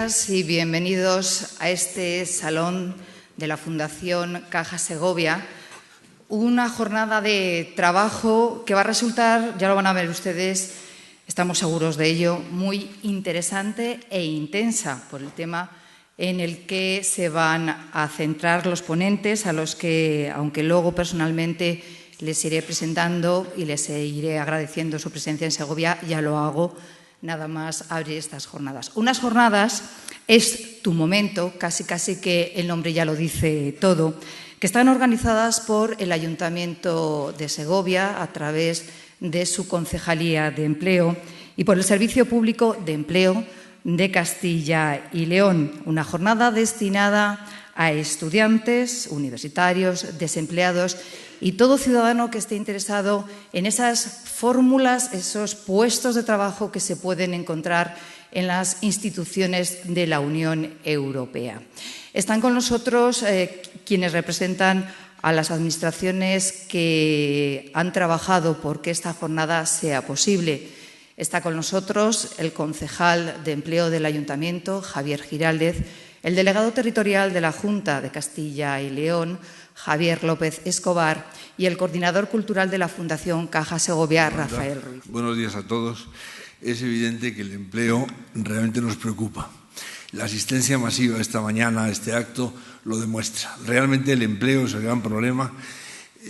Bienvenidas y bienvenidos a este salón de la Fundación Caja Segovia. Una jornada de trabajo que va a resultar, ya lo van a ver ustedes, estamos seguros de ello, muy interesante e intensa por el tema en el que se van a centrar los ponentes, a los que, aunque luego personalmente les iré presentando y les iré agradeciendo su presencia en Segovia, ya lo hago nada más abrir estas jornadas. Unas jornadas es tu momento, casi que el nombre ya lo dice todo, que están organizadas por el Ayuntamiento de Segovia a través de su Concejalía de Empleo y por el Servicio Público de Empleo de Castilla y León. Una jornada destinada a estudiantes, universitarios, desempleados y todo ciudadano que esté interesado en esas fórmulas, esos puestos de trabajo que se pueden encontrar en las instituciones de la Unión Europea. Están con nosotros quienes representan a las administraciones que han trabajado por que esta jornada sea posible. Está con nosotros el concejal de Empleo del Ayuntamiento, Javier Giraldez, el delegado territorial de la Junta de Castilla y León, Javier López Escobar, y el coordinador cultural de la Fundación Caja Segovia, Rafael Ruiz. Buenos días a todos. Es evidente que el empleo realmente nos preocupa. La asistencia masiva esta mañana a este acto lo demuestra. Realmente el empleo es el gran problema.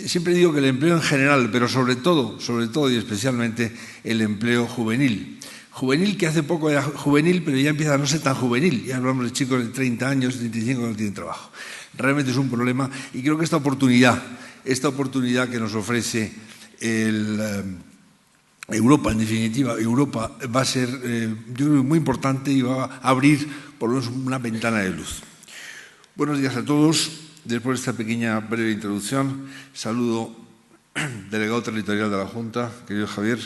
Siempre digo que el empleo en general, pero sobre todo y especialmente el empleo juvenil. Juvenil que hace poco era juvenil, pero ya empieza a no ser tan juvenil. Ya hablamos de chicos de 30 años, 35 que no tienen trabajo. Realmente es un problema y creo que esta oportunidad que nos ofrece Europa, en definitiva, Europa va a ser, yo creo, muy importante y va a abrir por lo menos una ventana de luz. Buenos días a todos. Después de esta pequeña breve introducción, saludo al delegado territorial de la Junta, querido Javier,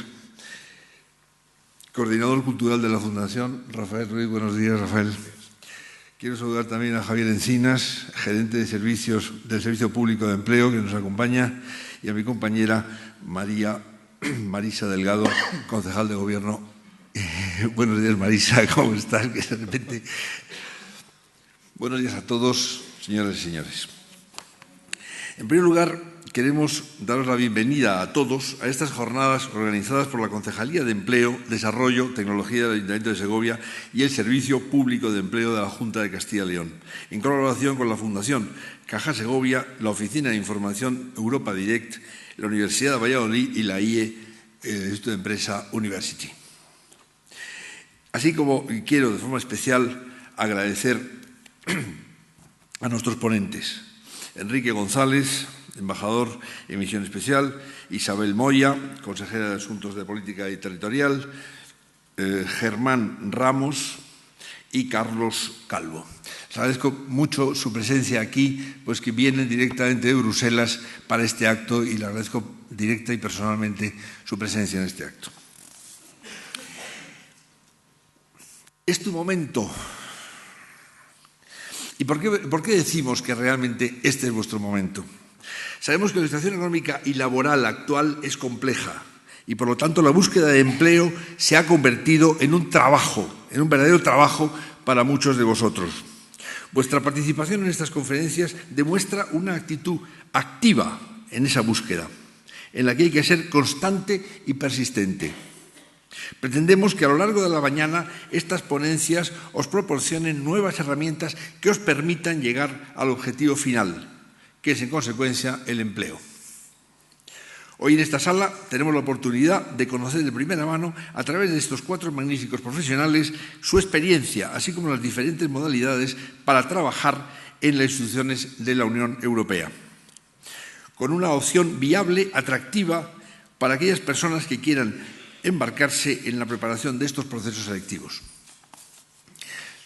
coordinador cultural de la Fundación, Rafael Ruiz. Buenos días, Rafael. Quiero saludar también a Javier Encinas, gerente de servicios del Servicio Público de Empleo, que nos acompaña, y a mi compañera Marisa Delgado, concejal de Gobierno. Buenos días, Marisa, ¿cómo estás? Que de repente... Buenos días a todos, señoras y señores. En primer lugar, queremos daros la bienvenida a todos a estas jornadas organizadas por la Concejalía de Empleo, Desarrollo, Tecnología del Ayuntamiento de Segovia y el Servicio Público de Empleo de la Junta de Castilla y León, en colaboración con la Fundación Caja Segovia, la Oficina de Información Europa Direct, la Universidad de Valladolid y la IE, el Instituto de Empresa University. Así como quiero de forma especial agradecer a nuestros ponentes, Enrique González, embajador en misión especial, Isabel Moya, consejera de Asuntos de Política y Territorial, Germán Ramos y Carlos Calvo. Les agradezco mucho su presencia aquí, pues que vienen directamente de Bruselas para este acto y les agradezco directa y personalmente su presencia en este acto. Es tu momento. ¿Y por qué decimos que realmente este es vuestro momento? Sabemos que la situación económica y laboral actual es compleja y, por lo tanto, la búsqueda de empleo se ha convertido en un trabajo, en un verdadero trabajo para muchos de vosotros. Vuestra participación en estas conferencias demuestra una actitud activa en esa búsqueda, en la que hay que ser constante y persistente. Pretendemos que a lo largo de la mañana estas ponencias os proporcionen nuevas herramientas que os permitan llegar al objetivo final, que es en consecuencia el empleo. Hoy en esta sala tenemos la oportunidad de conocer de primera mano, a través de estos 4 magníficos profesionales, su experiencia, así como las diferentes modalidades para trabajar en las instituciones de la Unión Europea, con una opción viable, atractiva, para aquellas personas que quieran embarcarse en la preparación de estos procesos selectivos.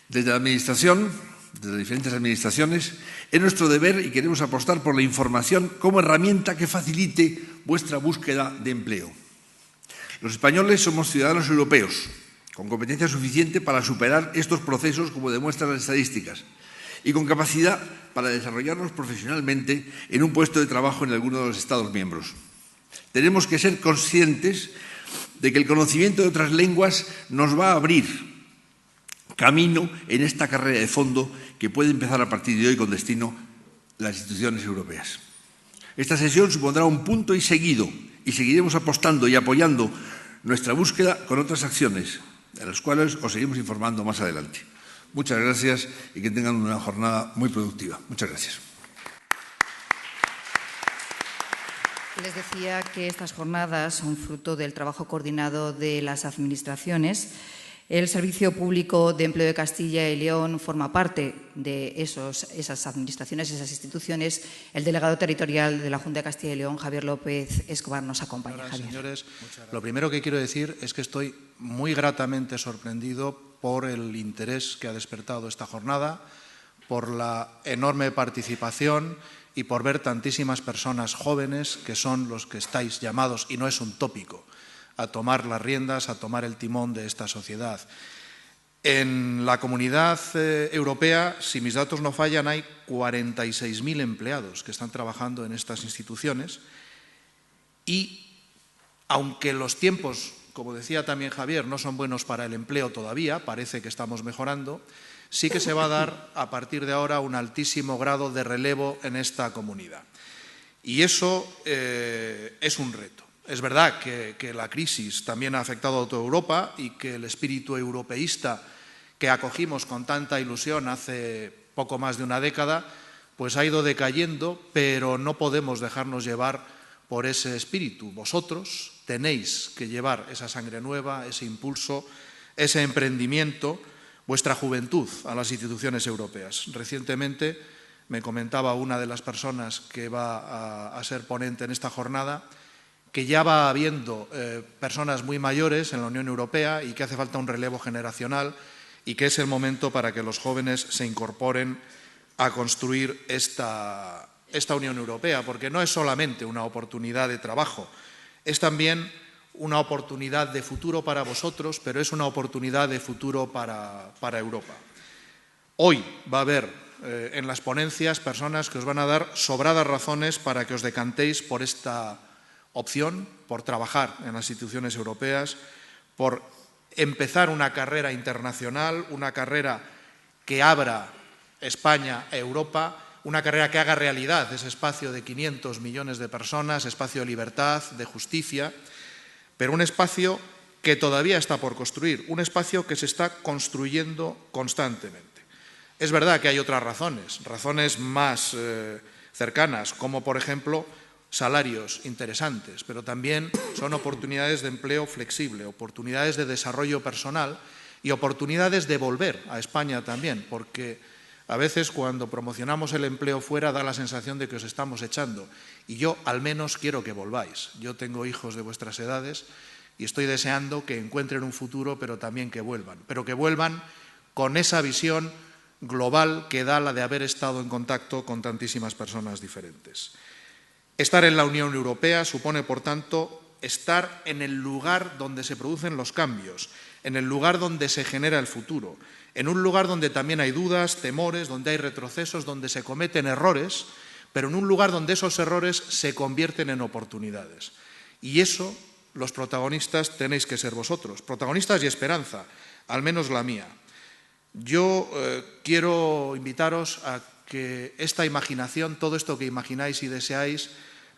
Desde la Administración, desde las diferentes administraciones, es nuestro deber y queremos apostar por la información como herramienta que facilite vuestra búsqueda de empleo. Los españoles somos ciudadanos europeos, con competencia suficiente para superar estos procesos, como demuestran las estadísticas, y con capacidad para desarrollarnos profesionalmente en un puesto de trabajo en alguno de los Estados miembros. Tenemos que ser conscientes de que el conocimiento de otras lenguas nos va a abrir camino en esta carrera de fondo que puede empezar a partir de hoy con destino a las instituciones europeas. Esta sesión supondrá un punto y seguido, y seguiremos apostando y apoyando nuestra búsqueda con otras acciones, de las cuales os seguimos informando más adelante. Muchas gracias y que tengan una jornada muy productiva. Muchas gracias. Les decía que estas jornadas son fruto del trabajo coordinado de las administraciones. El Servicio Público de Empleo de Castilla y León forma parte de esas administraciones, esas instituciones. El delegado territorial de la Junta de Castilla y León, Javier López Escobar, nos acompaña. Señoras, señores, lo primero que quiero decir es que estoy muy gratamente sorprendido por el interés que ha despertado esta jornada, por la enorme participación y por ver tantísimas personas jóvenes que son los que estáis llamados, y no es un tópico, a tomar las riendas, a tomar el timón de esta sociedad. En la Comunidad Europea, si mis datos no fallan, hay 46.000 empleados que están trabajando en estas instituciones y, aunque los tiempos, como decía también Javier, no son buenos para el empleo todavía, parece que estamos mejorando, sí que se va a dar a partir de ahora un altísimo grado de relevo en esta comunidad. Y eso es un reto. Es verdad que la crisis también ha afectado a toda Europa y que el espíritu europeísta que acogimos con tanta ilusión hace poco más de una década, pues ha ido decayendo, pero no podemos dejarnos llevar por ese espíritu. Vosotros tenéis que llevar esa sangre nueva, ese impulso, ese emprendimiento, vuestra juventud a las instituciones europeas. Recientemente me comentaba una de las personas que va a ser ponente en esta jornada que ya va habiendo personas muy mayores en la Unión Europea y que hace falta un relevo generacional y que es el momento para que los jóvenes se incorporen a construir esta Unión Europea, porque no es solamente una oportunidad de trabajo, es también una oportunidad de futuro para vosotros, pero es una oportunidad de futuro para Europa. Hoy va a haber en las ponencias personas que os van a dar sobradas razones para que os decantéis por esta opción, por trabajar en las instituciones europeas, por empezar una carrera internacional, una carrera que abra España a Europa, una carrera que haga realidad ese espacio de 500 millones de personas, espacio de libertad, de justicia, pero un espacio que todavía está por construir, un espacio que se está construyendo constantemente. Es verdad que hay otras razones más cercanas, como por ejemplo salarios interesantes, pero también son oportunidades de empleo flexible, oportunidades de desarrollo personal y oportunidades de volver a España también, porque a veces cuando promocionamos el empleo fuera da la sensación de que os estamos echando y yo al menos quiero que volváis. Yo tengo hijos de vuestras edades y estoy deseando que encuentren un futuro, pero también que vuelvan con esa visión global que da la de haber estado en contacto con tantísimas personas diferentes. Estar en la Unión Europea supone, por tanto, estar en el lugar donde se producen los cambios, en el lugar donde se genera el futuro, en un lugar donde también hay dudas, temores, donde hay retrocesos, donde se cometen errores, pero en un lugar donde esos errores se convierten en oportunidades. Y eso, los protagonistas tenéis que ser vosotros, protagonistas y esperanza, al menos la mía. Yo quiero invitaros a que esta imaginación, todo esto que imagináis y deseáis,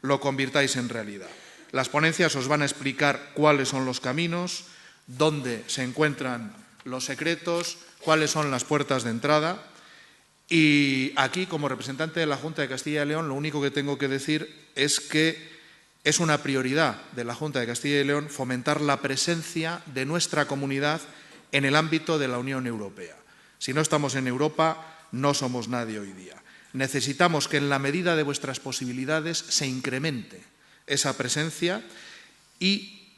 lo convirtáis en realidad. Las ponencias os van a explicar cuáles son los caminos, dónde se encuentran los secretos, cuáles son las puertas de entrada. Y aquí, como representante de la Junta de Castilla y León, lo único que tengo que decir es que es una prioridad de la Junta de Castilla y León fomentar la presencia de nuestra comunidad en el ámbito de la Unión Europea. Si no estamos en Europa, no somos nadie hoy día. Necesitamos que en la medida de vuestras posibilidades se incremente esa presencia y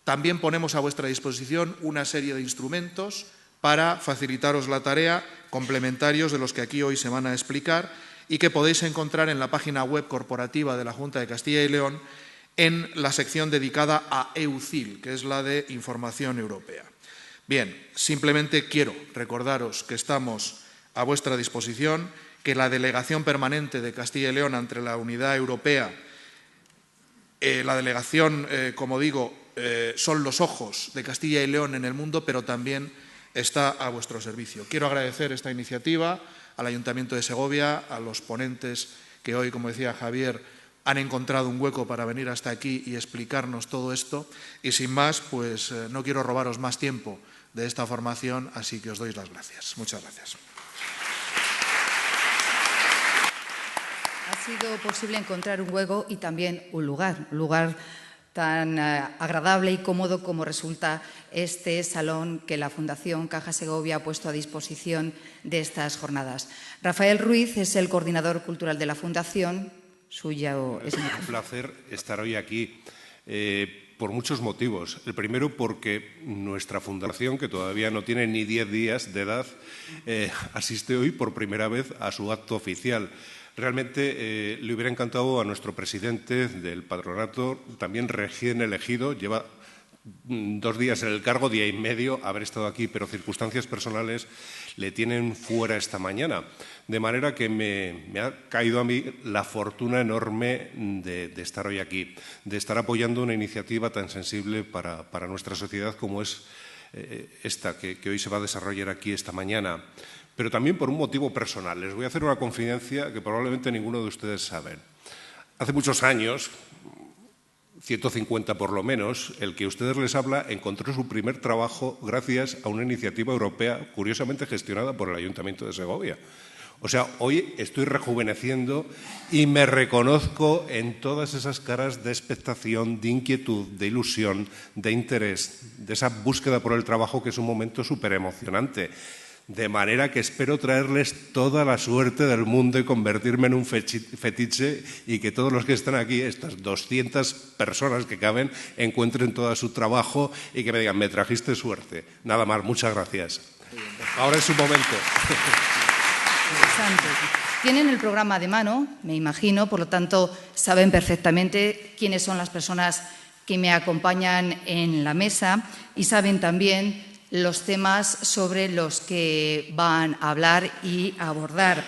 también ponemos a vuestra disposición una serie de instrumentos para facilitaros la tarea, complementarios de los que aquí hoy se van a explicar y que podéis encontrar en la página web corporativa de la Junta de Castilla y León en la sección dedicada a EUCIL, que es la de Información Europea. Bien, simplemente quiero recordaros que estamos a vuestra disposición, que la Delegación Permanente de Castilla y León ante la Unidad Europea, la delegación, como digo, son los ojos de Castilla y León en el mundo, pero también está a vuestro servicio. Quiero agradecer esta iniciativa al Ayuntamiento de Segovia, a los ponentes que hoy, como decía Javier, han encontrado un hueco para venir hasta aquí y explicarnos todo esto. Y sin más, pues no quiero robaros más tiempo de esta formación, así que os doy las gracias. Muchas gracias. Ha sido posible encontrar un hueco y también un lugar tan agradable y cómodo como resulta este salón que la Fundación Caja Segovia ha puesto a disposición de estas jornadas. Rafael Ruiz es el coordinador cultural de la Fundación. Suyo es un placer estar hoy aquí por muchos motivos. El primero, porque nuestra fundación, que todavía no tiene ni 10 días de edad, asiste hoy por primera vez a su acto oficial. Realmente le hubiera encantado a nuestro presidente del patronato, también recién elegido, lleva 2 días en el cargo, día y medio, haber estado aquí, pero circunstancias personales le tienen fuera esta mañana. De manera que me ha caído a mí la fortuna enorme de estar hoy aquí, de estar apoyando una iniciativa tan sensible para nuestra sociedad como es esta que hoy se va a desarrollar aquí esta mañana. Pero también por un motivo personal. Les voy a hacer una confidencia que probablemente ninguno de ustedes sabe. Hace muchos años, 150 por lo menos, el que ustedes les habla encontró su primer trabajo gracias a una iniciativa europea curiosamente gestionada por el Ayuntamiento de Segovia. O sea, hoy estoy rejuveneciendo y me reconozco en todas esas caras de expectación, de inquietud, de ilusión, de interés, de esa búsqueda por el trabajo que es un momento súper emocionante. De manera que espero traerles toda la suerte del mundo y convertirme en un fetiche y que todos los que están aquí, estas 200 personas que caben, encuentren todo su trabajo y que me digan, me trajiste suerte. Nada más, muchas gracias. Ahora es su momento. Interesante. Tienen el programa de mano, me imagino, por lo tanto saben perfectamente quiénes son las personas que me acompañan en la mesa y saben también los temas sobre los que van a hablar y a abordar.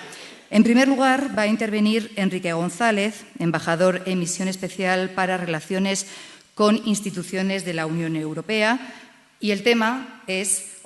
En primer lugar, va a intervenir Enrique González, embajador en misión especial para relaciones con instituciones de la Unión Europea, y el tema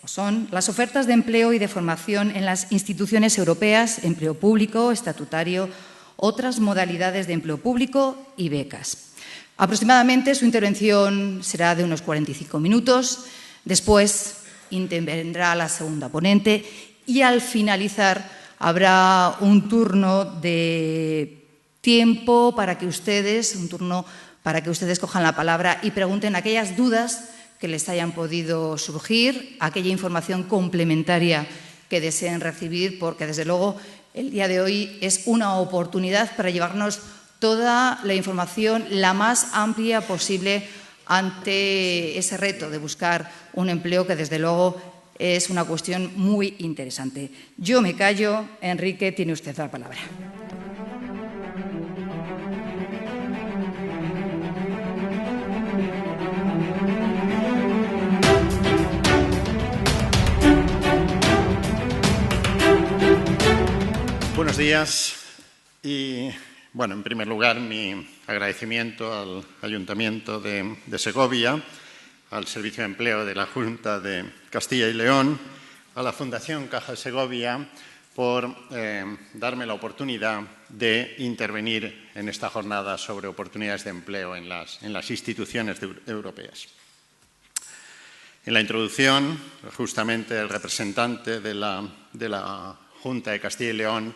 son las ofertas de empleo y de formación en las instituciones europeas, empleo público, estatutario, otras modalidades de empleo público y becas. Aproximadamente su intervención será de unos 45 minutos. Después intervendrá la segunda ponente y al finalizar habrá un turno de tiempo para que ustedes cojan la palabra y pregunten aquellas dudas que les hayan podido surgir, aquella información complementaria que deseen recibir, porque desde luego el día de hoy es una oportunidad para llevarnos toda la información la más amplia posible ante ese reto de buscar un empleo que, desde luego, es una cuestión muy interesante. Yo me callo. Enrique, tiene usted la palabra. Buenos días y, bueno, en primer lugar, mi agradecimiento al Ayuntamiento de Segovia, al Servicio de Empleo de la Junta de Castilla y León, a la Fundación Caja Segovia por darme la oportunidad de intervenir en esta jornada sobre oportunidades de empleo en las instituciones europeas. En la introducción, justamente el representante de la Junta de Castilla y León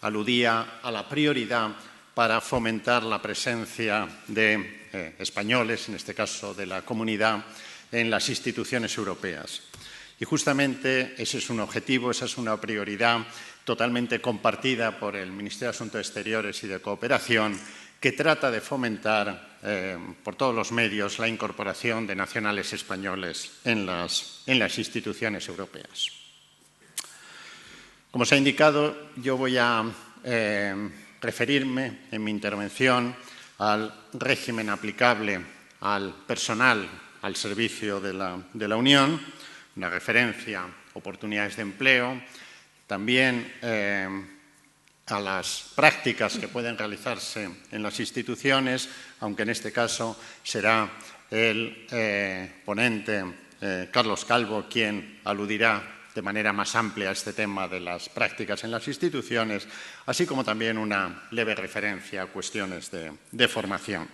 aludía a la prioridad para fomentar la presencia de españoles, en este caso de la comunidad, en las instituciones europeas. Y justamente ese es un objetivo, esa es una prioridad totalmente compartida por el Ministerio de Asuntos Exteriores y de Cooperación, que trata de fomentar por todos los medios la incorporación de nacionales españoles en las instituciones europeas. Como se ha indicado, yo voy a referirme en mi intervención al régimen aplicable al personal al servicio de la Unión, una referencia a oportunidades de empleo, también a las prácticas que pueden realizarse en las instituciones, aunque en este caso será el ponente Carlos Calvo, quien aludirá de manera más amplia a este tema de las prácticas en las instituciones, así como también una leve referencia a cuestiones de formación.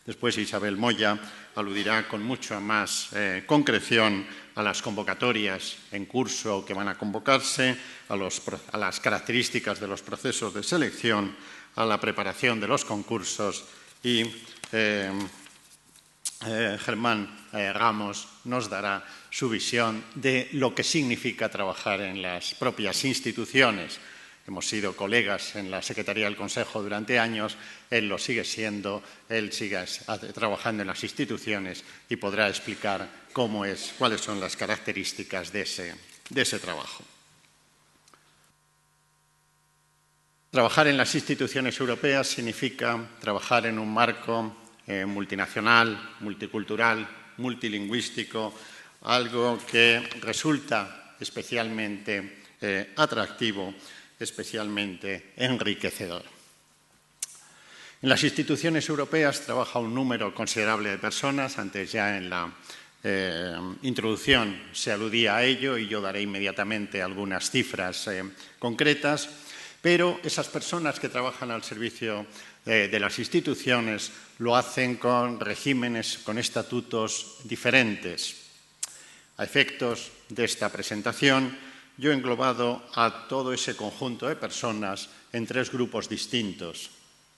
Después Isabel Moya aludirá con mucha más concreción a las convocatorias en curso que van a convocarse, a las características de los procesos de selección, a la preparación de los concursos y Germán Ramos nos dará su visión de lo que significa trabajar en las propias instituciones. Hemos sido colegas en la Secretaría del Consejo durante años, él lo sigue siendo, él sigue trabajando en las instituciones y podrá explicar cuáles son las características de ese trabajo. Trabajar en las instituciones europeas significa trabajar en un marco multinacional, multicultural, multilingüístico, algo que resulta especialmente atractivo, especialmente enriquecedor. En las instituciones europeas trabaja un número considerable de personas. Antes ya en la introducción se aludía a ello y yo daré inmediatamente algunas cifras concretas, pero esas personas que trabajan al servicio de las instituciones lo hacen con regímenes, con estatutos diferentes. A efectos de esta presentación, yo he englobado a todo ese conjunto de personas en tres grupos distintos.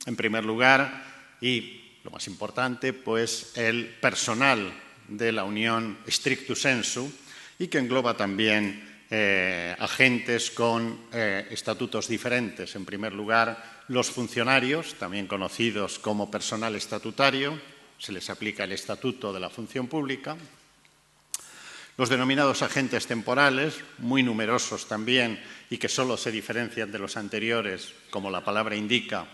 En primer lugar, y lo más importante, pues el personal de la Unión stricto sensu y que engloba también agentes con estatutos diferentes. En primer lugar, los funcionarios, también conocidos como personal estatutario, se les aplica el Estatuto de la Función Pública. Los denominados agentes temporales, muy numerosos también y que solo se diferencian de los anteriores, como la palabra indica,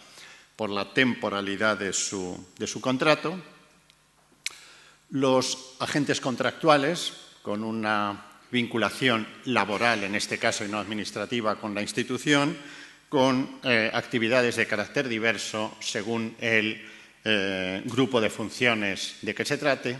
por la temporalidad de su contrato. Los agentes contractuales, con una vinculación laboral, en este caso y no administrativa, con la institución, con actividades de carácter diverso según el grupo de funciones de que se trate.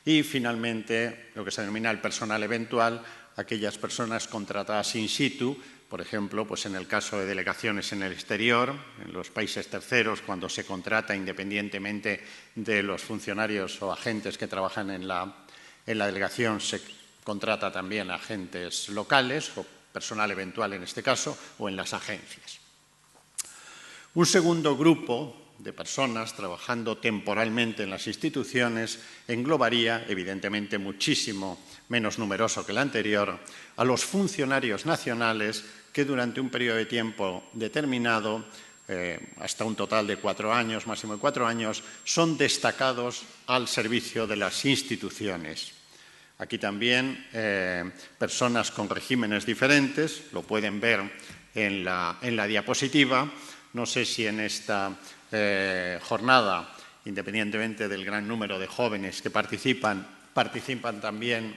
Y, finalmente, lo que se denomina el personal eventual, aquellas personas contratadas in situ, por ejemplo, pues en el caso de delegaciones en el exterior, en los países terceros, cuando se contrata independientemente de los funcionarios o agentes que trabajan en la delegación, se contrata también a agentes locales o personal eventual en este caso, o en las agencias. Un segundo grupo de personas trabajando temporalmente en las instituciones englobaría, evidentemente muchísimo menos numeroso que el anterior, a los funcionarios nacionales que durante un periodo de tiempo determinado, hasta un total de 4 años, máximo de 4 años, son destacados al servicio de las instituciones. Aquí también personas con regímenes diferentes, lo pueden ver en la diapositiva. No sé si en esta jornada, independientemente del gran número de jóvenes que participan también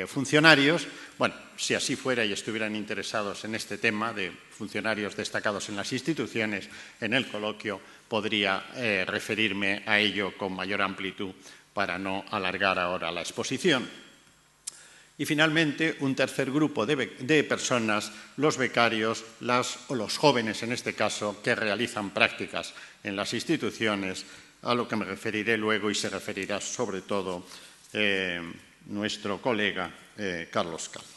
funcionarios. Bueno, si así fuera y estuvieran interesados en este tema de funcionarios destacados en las instituciones, en el coloquio podría referirme a ello con mayor amplitud para no alargar ahora la exposición. Y, finalmente, un tercer grupo de personas, los becarios o los jóvenes, en este caso, que realizan prácticas en las instituciones, a lo que me referiré luego y se referirá sobre todo nuestro colega Carlos Calvo.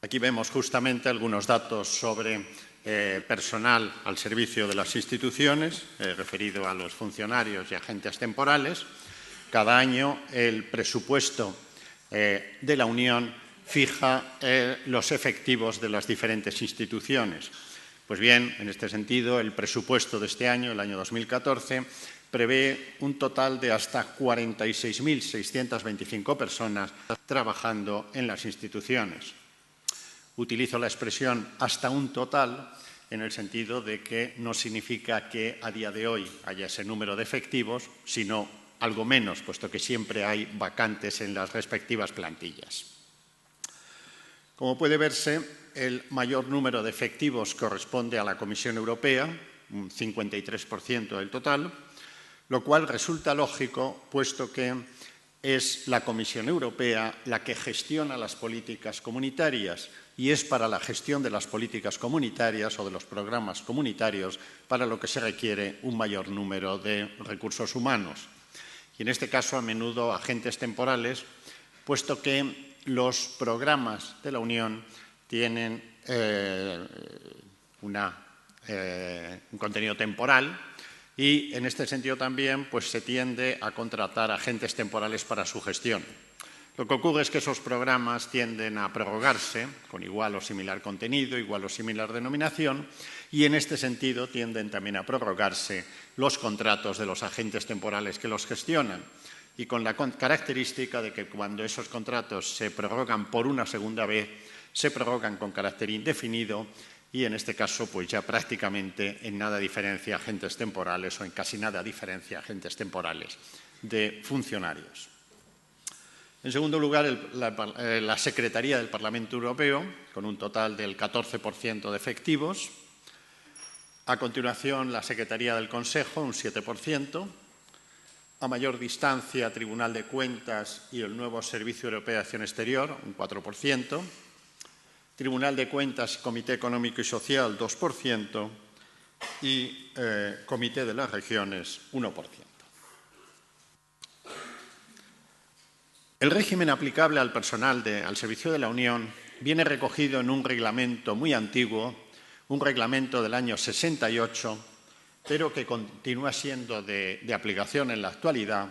Aquí vemos justamente algunos datos sobre personal al servicio de las instituciones, referido a los funcionarios y agentes temporales. Cada año el presupuesto de la Unión fija los efectivos de las diferentes instituciones. Pues bien, en este sentido, el presupuesto de este año, el año 2014, prevé un total de hasta 46.625 personas trabajando en las instituciones. Utilizo la expresión hasta un total en el sentido de que no significa que a día de hoy haya ese número de efectivos, sino algo menos, puesto que siempre hay vacantes en las respectivas plantillas. Como puede verse, el mayor número de efectivos corresponde a la Comisión Europea, un 53% del total. lo cual resulta lógico, puesto que es la Comisión Europea la que gestiona las políticas comunitarias y es para la gestión de las políticas comunitarias o de los programas comunitarios para lo que se requiere un mayor número de recursos humanos. Y en este caso, a menudo, agentes temporales, puesto que los programas de la Unión tienen un contenido temporal y, en este sentido también, pues, se tiende a contratar agentes temporales para su gestión. Lo que ocurre es que esos programas tienden a prorrogarse con igual o similar contenido, igual o similar denominación, y en este sentido tienden también a prorrogarse los contratos de los agentes temporales que los gestionan, y con la característica de que cuando esos contratos se prorrogan por una segunda vez, se prorrogan con carácter indefinido y en este caso pues ya prácticamente en nada diferencia agentes temporales o en casi nada diferencia agentes temporales de funcionarios. En segundo lugar, la Secretaría del Parlamento Europeo, con un total del 14% de efectivos. A continuación, la Secretaría del Consejo, un 7%. A mayor distancia, Tribunal de Cuentas y el nuevo Servicio Europeo de Acción Exterior, un 4%. Tribunal de Cuentas, Comité Económico y Social, 2%. Y Comité de las Regiones, 1%. El régimen aplicable al personal al servicio de la Unión viene recogido en un reglamento muy antiguo, un reglamento del año 68, pero que continúa siendo de aplicación en la actualidad,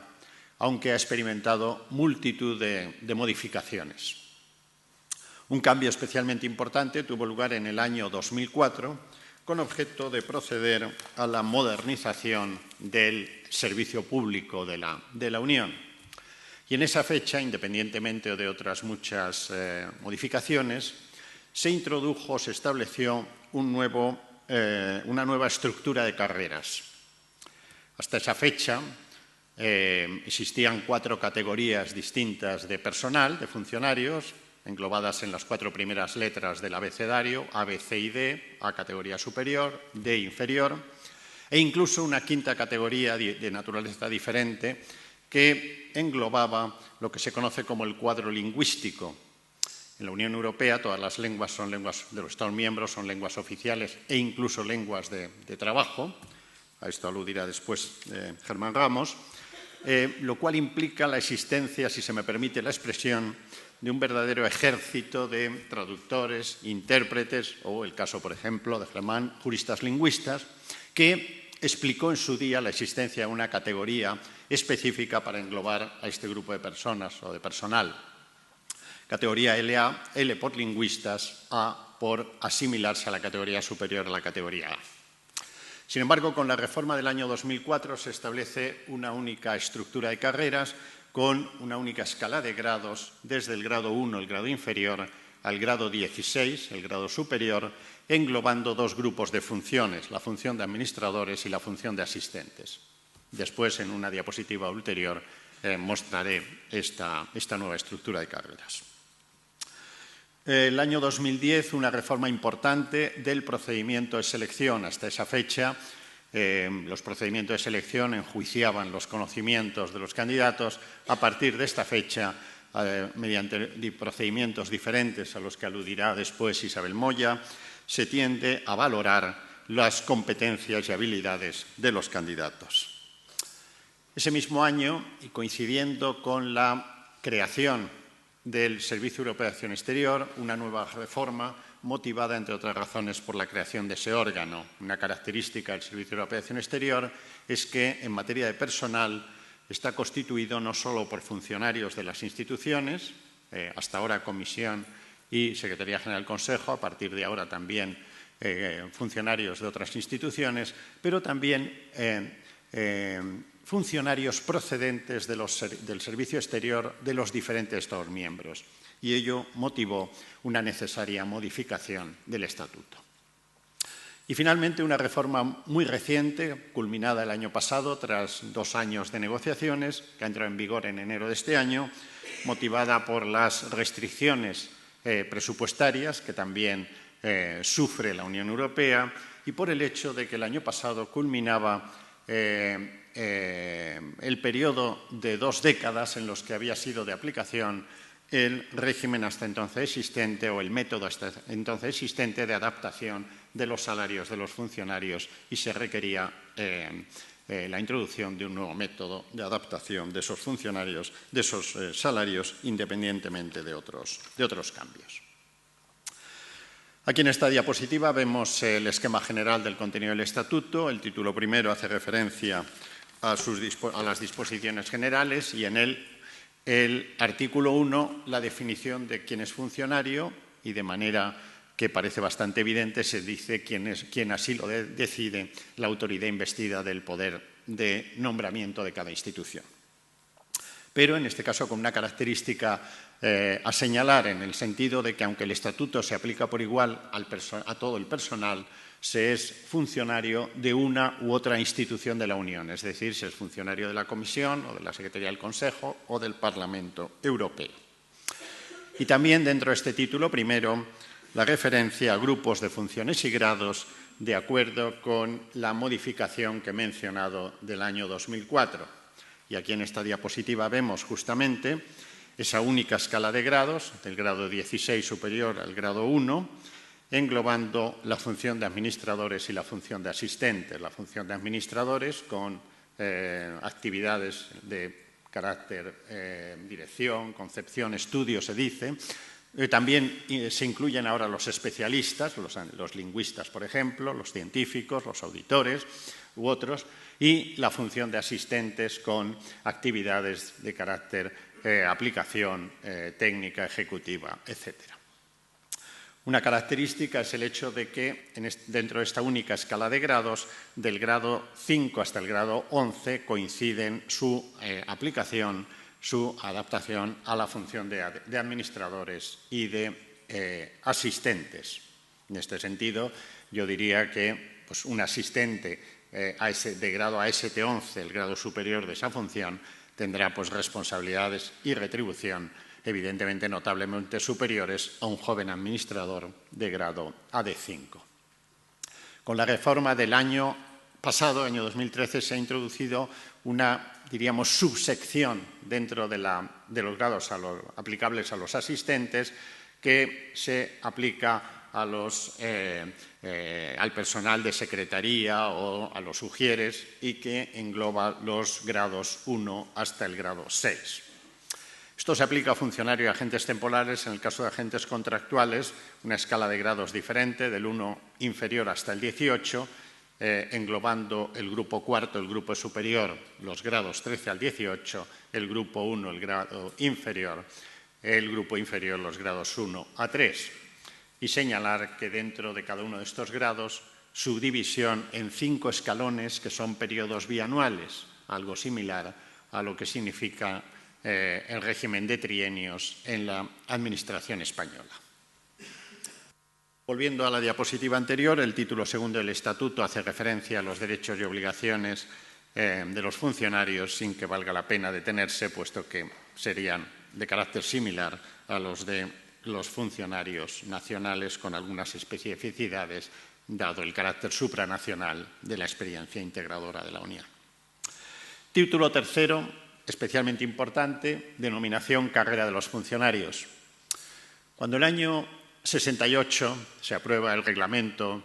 aunque ha experimentado multitud de modificaciones. Un cambio especialmente importante tuvo lugar en el año 2004, con objeto de proceder a la modernización del servicio público de la Unión. Y en esa fecha, independientemente de otras muchas modificaciones, se introdujo, se estableció una nueva estructura de carreras. Hasta esa fecha existían 4 categorías distintas de personal, de funcionarios, englobadas en las 4 primeras letras del abecedario, A, B, C y D, A categoría superior, D inferior, e incluso una 5ª categoría de naturaleza diferente, que englobaba lo que se conoce como el cuadro lingüístico. En la Unión Europea todas las lenguas son lenguas de los Estados miembros, son lenguas oficiales e incluso lenguas de trabajo. A esto aludirá después Germán Ramos, lo cual implica la existencia, si se me permite la expresión, de un verdadero ejército de traductores, intérpretes o, el caso, por ejemplo, de Germán, juristas lingüistas, que explicó en su día la existencia de una categoría específica para englobar a este grupo de personas o de personal. Categoría LA, L por lingüistas, A por asimilarse a la categoría superior a la categoría A. Sin embargo, con la reforma del año 2004 se establece una única estructura de carreras con una única escala de grados, desde el grado 1, el grado inferior, al grado 16, el grado superior, englobando 2 grupos de funciones, la función de administradores y la función de asistentes. Después, en una diapositiva ulterior, mostraré esta nueva estructura de carreras. El año 2010, una reforma importante del procedimiento de selección. Hasta esa fecha, los procedimientos de selección enjuiciaban los conocimientos de los candidatos. A partir de esta fecha, mediante procedimientos diferentes a los que aludirá después Isabel Moya, se tiende a valorar las competencias y habilidades de los candidatos. Ese mismo año, y coincidiendo con la creación del Servicio Europeo de Acción Exterior, una nueva reforma motivada, entre otras razones, por la creación de ese órgano. Una característica del Servicio Europeo de Acción Exterior es que, en materia de personal, está constituido no solo por funcionarios de las instituciones, hasta ahora Comisión y Secretaría General del Consejo, a partir de ahora también funcionarios de otras instituciones, pero también funcionarios procedentes del servicio exterior de los diferentes Estados miembros. Y ello motivó una necesaria modificación del Estatuto. Y finalmente, una reforma muy reciente, culminada el año pasado, tras 2 años de negociaciones, que ha entrado en vigor en enero de este año, motivada por las restricciones presupuestarias que también sufre la Unión Europea y por el hecho de que el año pasado culminaba el periodo de 2 décadas en los que había sido de aplicación el régimen hasta entonces existente o el método hasta entonces existente de adaptación de los salarios de los funcionarios y se requería la introducción de un nuevo método de adaptación de esos funcionarios, de esos salarios, independientemente de otros cambios. Aquí en esta diapositiva vemos el esquema general del contenido del Estatuto. El título primero hace referencia a las disposiciones generales y en él el artículo 1, la definición de quién es funcionario y de manera que parece bastante evidente se dice quién así lo decide la autoridad investida del poder de nombramiento de cada institución. Pero en este caso con una característica a señalar en el sentido de que aunque el Estatuto se aplica por igual a todo el personal, se es funcionario de una u otra institución de la Unión, es decir, se es funcionario de la Comisión o de la Secretaría del Consejo o del Parlamento Europeo. Y también dentro de este título, primero, la referencia a grupos de funciones y grados de acuerdo con la modificación que he mencionado del año 2004. Y aquí en esta diapositiva vemos justamente esa única escala de grados, del grado 16 superior al grado 1, englobando la función de administradores y la función de asistentes. La función de administradores con actividades de carácter dirección, concepción, estudio, se dice. También se incluyen ahora los especialistas, los lingüistas, por ejemplo, los científicos, los auditores u otros, y la función de asistentes con actividades de carácter aplicación técnica, ejecutiva, etcétera. Una característica es el hecho de que dentro de esta única escala de grados, del grado 5 hasta el grado 11, coinciden su aplicación, su adaptación a la función de administradores y de asistentes. En este sentido, yo diría que pues, un asistente de grado AST11, el grado superior de esa función, tendrá pues, responsabilidades y retribución evidentemente notablemente superiores a un joven administrador de grado AD5. Con la reforma del año pasado, año 2013, se ha introducido una, diríamos, subsección dentro de los grados aplicables a los asistentes que se aplica al personal de secretaría o a los ujieres y que engloba los grados 1 hasta el grado 6. Esto se aplica a funcionarios y agentes temporales. En el caso de agentes contractuales, una escala de grados diferente, del 1 inferior hasta el 18, englobando el grupo cuarto, el grupo superior, los grados 13 al 18, el grupo 1, el grado inferior, el grupo inferior, los grados 1 a 3. Y señalar que dentro de cada uno de estos grados, su división en 5 escalones, que son periodos bianuales, algo similar a lo que significa el régimen de trienios en la Administración española. Volviendo a la diapositiva anterior, el título segundo del Estatuto hace referencia a los derechos y obligaciones de los funcionarios sin que valga la pena detenerse, puesto que serían de carácter similar a los de los funcionarios nacionales con algunas especificidades, dado el carácter supranacional de la experiencia integradora de la Unión. Título tercero, especialmente importante, denominación carrera de los funcionarios. Cuando el año 68 se aprueba el reglamento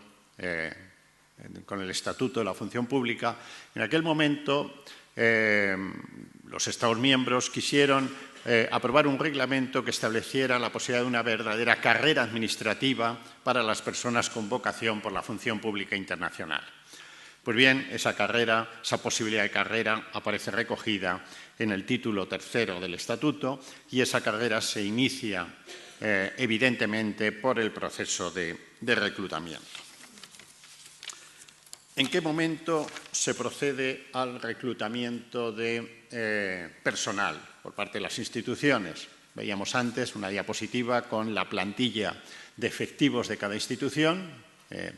con el Estatuto de la Función Pública, en aquel momento los Estados miembros quisieron aprobar un reglamento que estableciera la posibilidad de una verdadera carrera administrativa para las personas con vocación por la función pública internacional. Pues bien, esa posibilidad de carrera aparece recogida en el título tercero del Estatuto y esa carrera se inicia evidentemente por el proceso de reclutamiento. ¿En qué momento se procede al reclutamiento de personal por parte de las instituciones? Veíamos antes una diapositiva con la plantilla de efectivos de cada institución,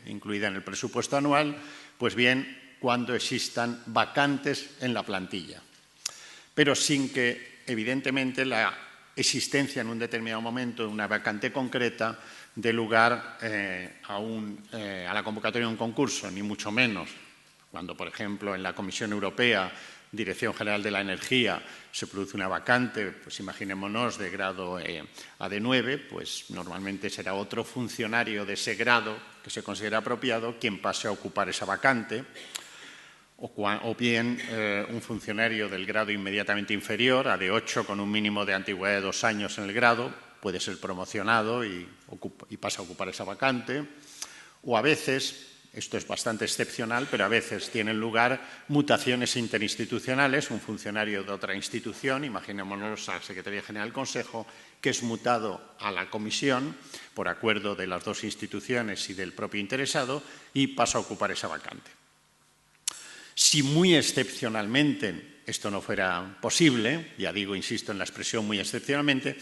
incluida en el presupuesto anual. Pues bien, cuando existan vacantes en la plantilla, pero sin que, evidentemente, la existencia en un determinado momento de una vacante concreta dé lugar a la convocatoria de un concurso, ni mucho menos, Cuando, por ejemplo, en la Comisión Europea, Dirección General de la Energía, se produce una vacante, pues imaginémonos, de grado AD9, pues normalmente será otro funcionario de ese grado que se considera apropiado quien pase a ocupar esa vacante, o bien un funcionario del grado inmediatamente inferior, AD8, con un mínimo de antigüedad de 2 años en el grado, puede ser promocionado y pasa a ocupar esa vacante, o a veces, esto es bastante excepcional, pero a veces tienen lugar mutaciones interinstitucionales, un funcionario de otra institución, imaginémonos a la Secretaría General del Consejo, que es mutado a la comisión por acuerdo de las dos instituciones y del propio interesado y pasa a ocupar esa vacante. Si muy excepcionalmente esto no fuera posible, ya digo, insisto en la expresión muy excepcionalmente,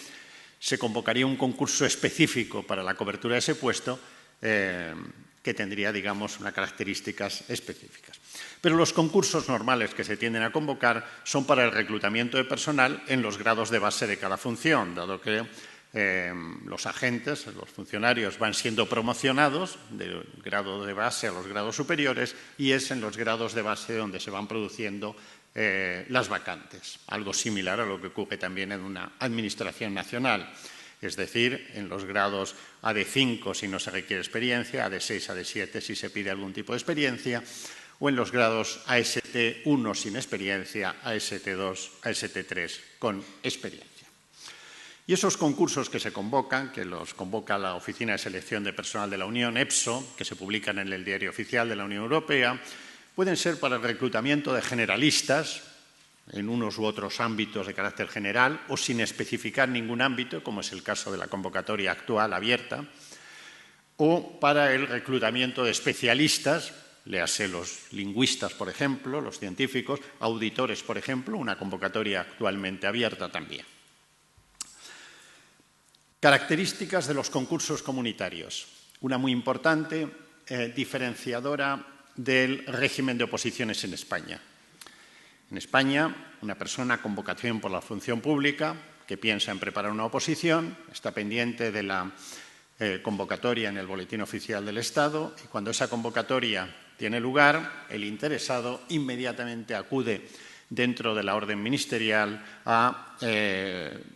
se convocaría un concurso específico para la cobertura de ese puesto que tendría, digamos, unas características específicas. Pero los concursos normales que se tienden a convocar son para el reclutamiento de personal en los grados de base de cada función, dado que los agentes, los funcionarios, van siendo promocionados del grado de base a los grados superiores y es en los grados de base donde se van produciendo las vacantes, algo similar a lo que ocurre también en una administración nacional. Es decir, en los grados AD5 si no se requiere experiencia, AD6, AD7 si se pide algún tipo de experiencia, o en los grados AST1 sin experiencia, AST2, AST3 con experiencia. Y esos concursos que se convocan, que los convoca la Oficina de Selección de Personal de la Unión, EPSO, que se publican en el Diario Oficial de la Unión Europea, pueden ser para el reclutamiento de generalistas, en unos u otros ámbitos de carácter general o sin especificar ningún ámbito, como es el caso de la convocatoria actual abierta, o para el reclutamiento de especialistas, léase los lingüistas, por ejemplo, los científicos, auditores, por ejemplo, una convocatoria actualmente abierta también. Características de los concursos comunitarios. Una muy importante, diferenciadora del régimen de oposiciones en España. En España, una persona con vocación por la función pública que piensa en preparar una oposición está pendiente de la convocatoria en el Boletín Oficial del Estado y cuando esa convocatoria tiene lugar, el interesado inmediatamente acude dentro de la orden ministerial a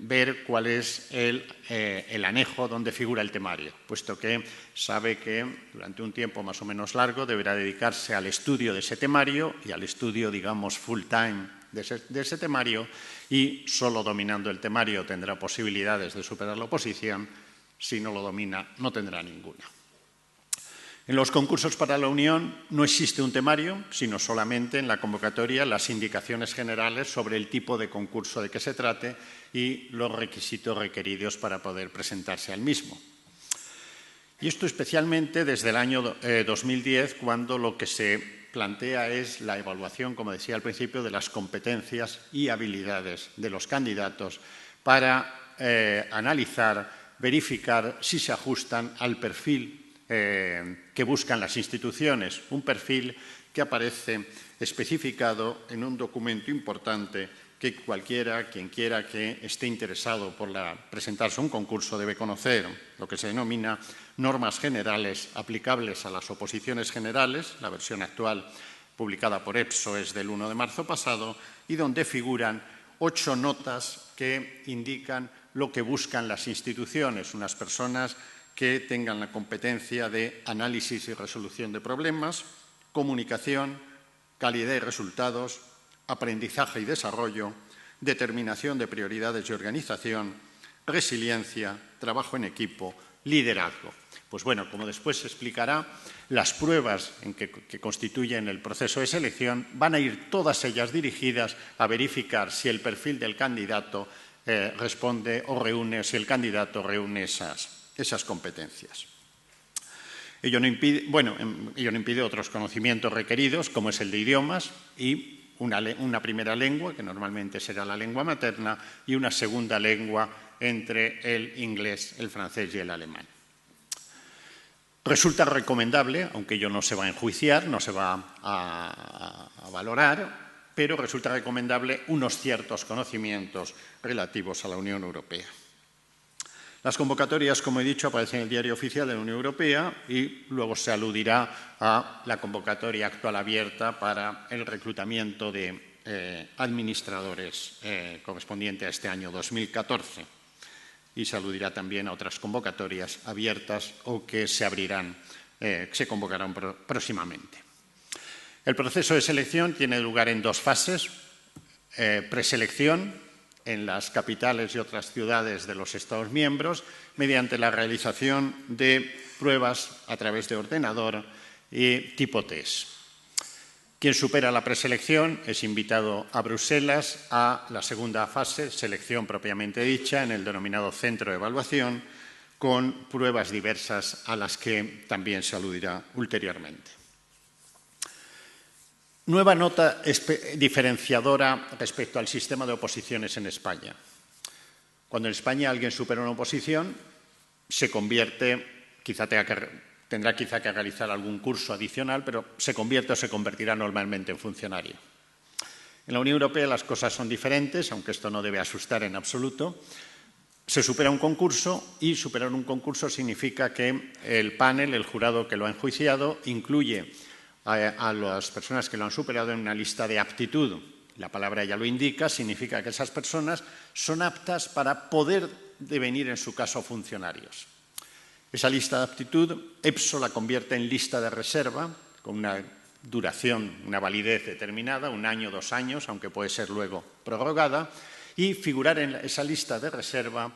ver cuál es el anejo donde figura el temario, puesto que sabe que durante un tiempo más o menos largo deberá dedicarse al estudio de ese temario y al estudio, digamos, full time de ese temario y solo dominando el temario tendrá posibilidades de superar la oposición, si no lo domina no tendrá ninguna. En los concursos para la Unión no existe un temario, sino solamente en la convocatoria las indicaciones generales sobre el tipo de concurso de que se trate y los requisitos requeridos para poder presentarse al mismo. Y esto especialmente desde el año 2010, cuando lo que se plantea es la evaluación, como decía al principio, de las competencias y habilidades de los candidatos para analizar, verificar si se ajustan al perfil que buscan las instituciones, un perfil que aparece especificado en un documento importante que quien quiera que esté interesado por presentarse a un concurso debe conocer, lo que se denomina normas generales aplicables a las oposiciones generales, la versión actual publicada por EPSO es del 1 de marzo pasado, y donde figuran 8 notas que indican lo que buscan las instituciones, unas personas que tengan la competencia de análisis y resolución de problemas, comunicación, calidad y resultados, aprendizaje y desarrollo, determinación de prioridades y organización, resiliencia, trabajo en equipo, liderazgo. Pues bueno, como después se explicará, las pruebas que constituyen el proceso de selección van a ir todas ellas dirigidas a verificar si el perfil del candidato responde o reúne, si el candidato reúne esas competencias. Ello no impide otros conocimientos requeridos, como es el de idiomas y una primera lengua, que normalmente será la lengua materna, y una segunda lengua entre el inglés, el francés y el alemán. Resulta recomendable, aunque ello no se va a enjuiciar, no se va a valorar, pero resulta recomendable unos ciertos conocimientos relativos a la Unión Europea. Las convocatorias, como he dicho, aparecen en el Diario Oficial de la Unión Europea y luego se aludirá a la convocatoria actual abierta para el reclutamiento de administradores correspondiente a este año 2014. Y se aludirá también a otras convocatorias abiertas o que se abrirán, se convocarán próximamente. El proceso de selección tiene lugar en 2 fases. Preselección en las capitales y otras ciudades de los Estados miembros mediante la realización de pruebas a través de ordenador y tipo test. Quien supera la preselección es invitado a Bruselas a la segunda fase, selección propiamente dicha, en el denominado centro de evaluación, con pruebas diversas a las que también se aludirá ulteriormente. Nueva nota diferenciadora respecto al sistema de oposiciones en España. Cuando en España alguien supera una oposición, se convierte, tendrá quizá que realizar algún curso adicional, pero se convierte o se convertirá normalmente en funcionario. En la Unión Europea las cosas son diferentes, aunque esto no debe asustar en absoluto. Se supera un concurso y superar un concurso significa que el panel, el jurado que lo ha enjuiciado, incluye a las personas que lo han superado en una lista de aptitud. La palabra ya lo indica, significa que esas personas son aptas para poder devenir, en su caso, funcionarios. Esa lista de aptitud, EPSO la convierte en lista de reserva, con una duración, una validez determinada, 1 año, 2 años, aunque puede ser luego prorrogada, y figurar en esa lista de reserva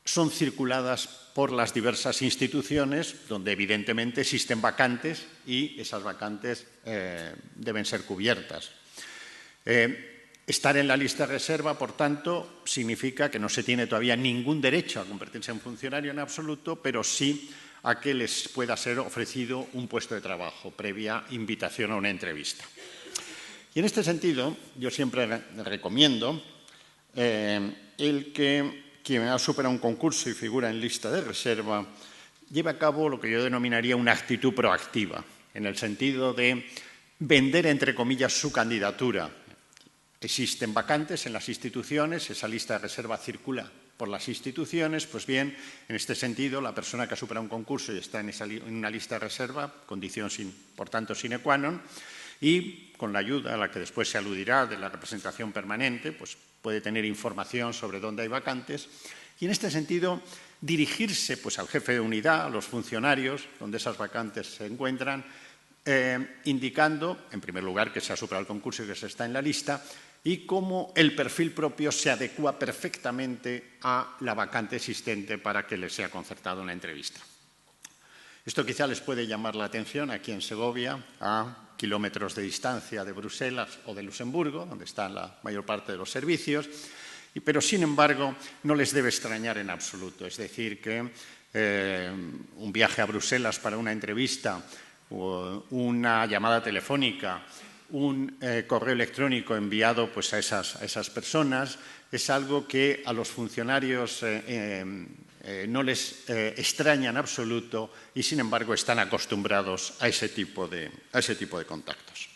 son circuladas por las diversas instituciones donde evidentemente existen vacantes y esas vacantes deben ser cubiertas. Estar en la lista de reserva, por tanto, significa que no se tiene todavía ningún derecho a convertirse en funcionario en absoluto, pero sí a que les pueda ser ofrecido un puesto de trabajo previa invitación a una entrevista. Y en este sentido, yo siempre recomiendo el que quien ha superado un concurso y figura en lista de reserva lleve a cabo lo que yo denominaría una actitud proactiva, en el sentido de vender, entre comillas, su candidatura. Existen vacantes en las instituciones, esa lista de reserva circula por las instituciones, pues bien, en este sentido, la persona que ha superado un concurso y está en una lista de reserva, condición, por tanto, sine qua non, y con la ayuda a la que después se aludirá de la representación permanente, pues puede tener información sobre dónde hay vacantes y, en este sentido, dirigirse pues, al jefe de unidad, a los funcionarios donde esas vacantes se encuentran, indicando, en primer lugar, que se ha superado el concurso y que se está en la lista y cómo el perfil propio se adecua perfectamente a la vacante existente para que les sea concertada una entrevista. Esto quizá les puede llamar la atención aquí en Segovia, a kilómetros de distancia de Bruselas o de Luxemburgo, donde están la mayor parte de los servicios, pero sin embargo no les debe extrañar en absoluto. Es decir, que un viaje a Bruselas para una entrevista, o una llamada telefónica, un correo electrónico enviado pues, a esas personas, es algo que a los funcionarios no les extraña en absoluto y, sin embargo, están acostumbrados a ese tipo de contactos.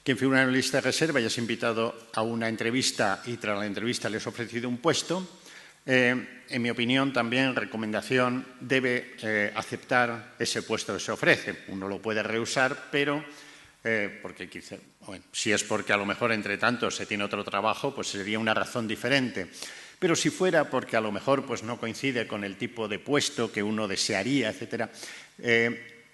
Quien figura en la lista de reserva y es invitado a una entrevista y tras la entrevista les ha ofrecido un puesto, en mi opinión, también, recomendación, debe aceptar ese puesto que se ofrece. Uno lo puede rehusar, pero porque quizá, bueno, si es porque a lo mejor entre tanto se tiene otro trabajo, pues sería una razón diferente. Pero si fuera porque a lo mejor pues, no coincide con el tipo de puesto que uno desearía, etcétera,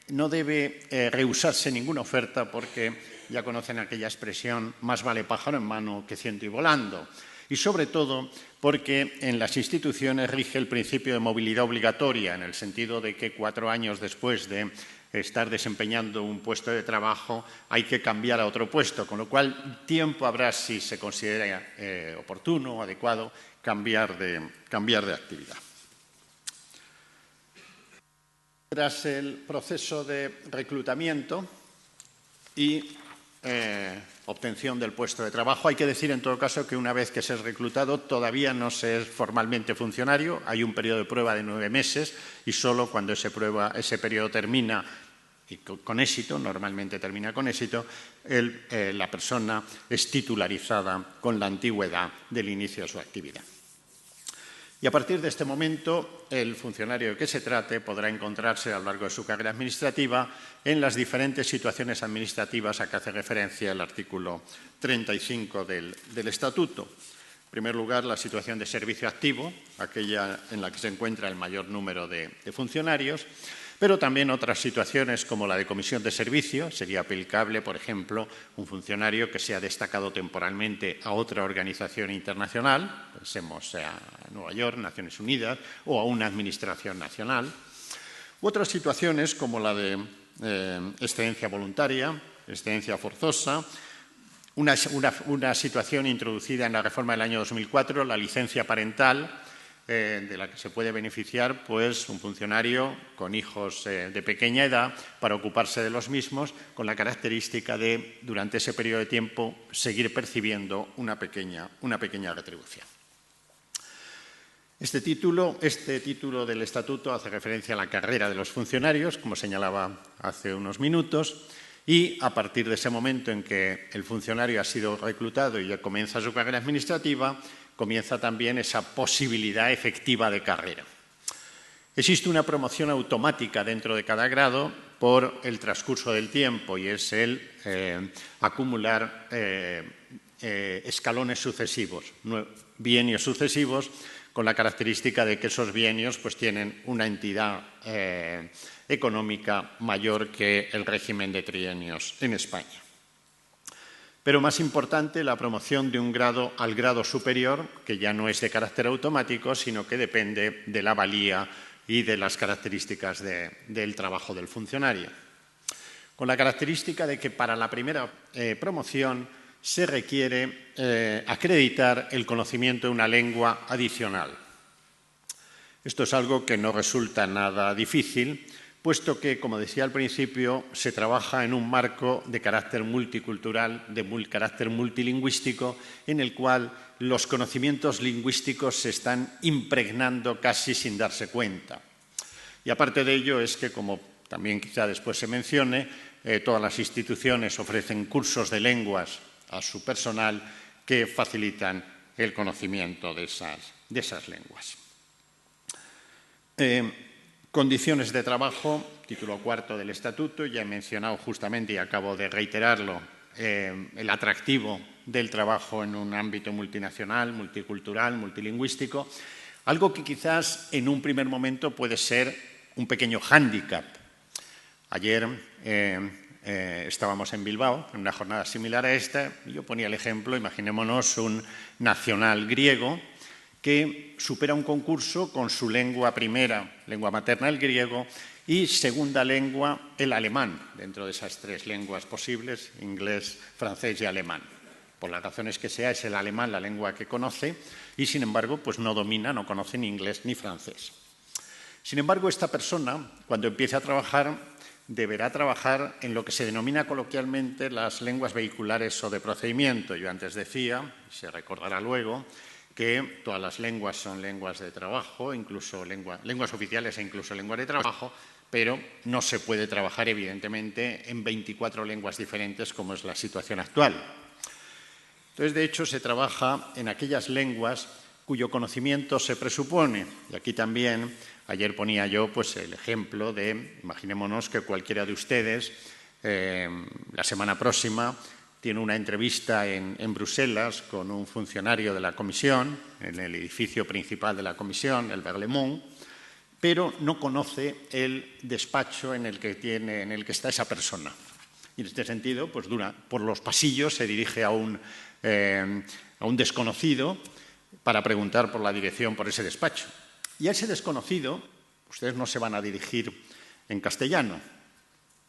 no debe rehusarse ninguna oferta porque ya conocen aquella expresión, más vale pájaro en mano que ciento y volando. Y sobre todo porque en las instituciones rige el principio de movilidad obligatoria, en el sentido de que 4 años después de estar desempeñando un puesto de trabajo hay que cambiar a otro puesto, con lo cual tiempo habrá, si se considera oportuno o adecuado, cambiar de actividad. Tras el proceso de reclutamiento y obtención del puesto de trabajo, hay que decir en todo caso que una vez que se es reclutado todavía no se es formalmente funcionario, hay un periodo de prueba de 9 meses y solo cuando ese periodo termina y con éxito, normalmente termina con éxito, la persona es titularizada con la antigüedad del inicio de su actividad. Y a partir de este momento, el funcionario de que se trate podrá encontrarse a lo largo de su carrera administrativa en las diferentes situaciones administrativas a que hace referencia el artículo 35 del Estatuto. En primer lugar, la situación de servicio activo, aquella en la que se encuentra el mayor número de funcionarios, pero también otras situaciones como la de comisión de servicio. Sería aplicable, por ejemplo, un funcionario que se ha destacado temporalmente a otra organización internacional, pensemos a Nueva York, Naciones Unidas, o a una administración nacional. U otras situaciones como la de excedencia voluntaria, excedencia forzosa, una situación introducida en la reforma del año 2004, la licencia parental, de la que se puede beneficiar pues, un funcionario con hijos de pequeña edad para ocuparse de los mismos, con la característica de, durante ese periodo de tiempo, seguir percibiendo una pequeña retribución. Este título del Estatuto hace referencia a la carrera de los funcionarios, como señalaba hace unos minutos, y a partir de ese momento en que el funcionario ha sido reclutado y ya comienza su carrera administrativa, comienza también esa posibilidad efectiva de carrera. Existe una promoción automática dentro de cada grado por el transcurso del tiempo y es el acumular escalones sucesivos, bienios sucesivos, con la característica de que esos bienios pues, tienen una entidad económica mayor que el régimen de trienios en España. Pero más importante, la promoción de un grado al grado superior, que ya no es de carácter automático, sino que depende de la valía y de las características del trabajo del funcionario. Con la característica de que para la primera promoción se requiere acreditar el conocimiento de una lengua adicional. Esto es algo que no resulta nada difícil, puesto que, como decía al principio, se trabaja en un marco de carácter multicultural, de carácter multilingüístico, en el cual los conocimientos lingüísticos se están impregnando casi sin darse cuenta. Y aparte de ello es que, como también quizá después se mencione, todas las instituciones ofrecen cursos de lenguas a su personal que facilitan el conocimiento de esas lenguas. Condiciones de trabajo, título cuarto del Estatuto, ya he mencionado justamente y acabo de reiterarlo, el atractivo del trabajo en un ámbito multinacional, multicultural, multilingüístico, algo que quizás en un primer momento puede ser un pequeño hándicap. Ayer estábamos en Bilbao, en una jornada similar a esta, y yo ponía el ejemplo, imaginémonos un nacional griego que supera un concurso con su lengua primera, lengua materna el griego, y segunda lengua el alemán, dentro de esas tres lenguas posibles, inglés, francés y alemán. Por las razones que sea, es el alemán la lengua que conoce y, sin embargo, pues no domina, no conoce ni inglés ni francés. Sin embargo, esta persona, cuando empiece a trabajar, deberá trabajar en lo que se denomina coloquialmente las lenguas vehiculares o de procedimiento. Yo antes decía, se recordará luego, que todas las lenguas son lenguas de trabajo, incluso lenguas oficiales e incluso lenguas de trabajo, pero no se puede trabajar, evidentemente, en 24 lenguas diferentes, como es la situación actual. Entonces, de hecho, se trabaja en aquellas lenguas cuyo conocimiento se presupone. Y aquí también, ayer ponía yo pues, el ejemplo de, imaginémonos que cualquiera de ustedes, la semana próxima, tiene una entrevista en Bruselas con un funcionario de la Comisión, en el edificio principal de la Comisión, el Berlaymont, pero no conoce el despacho en el que está esa persona. Y en este sentido, pues por los pasillos se dirige a un desconocido para preguntar por la dirección por ese despacho. Y a ese desconocido, ustedes no se van a dirigir en castellano.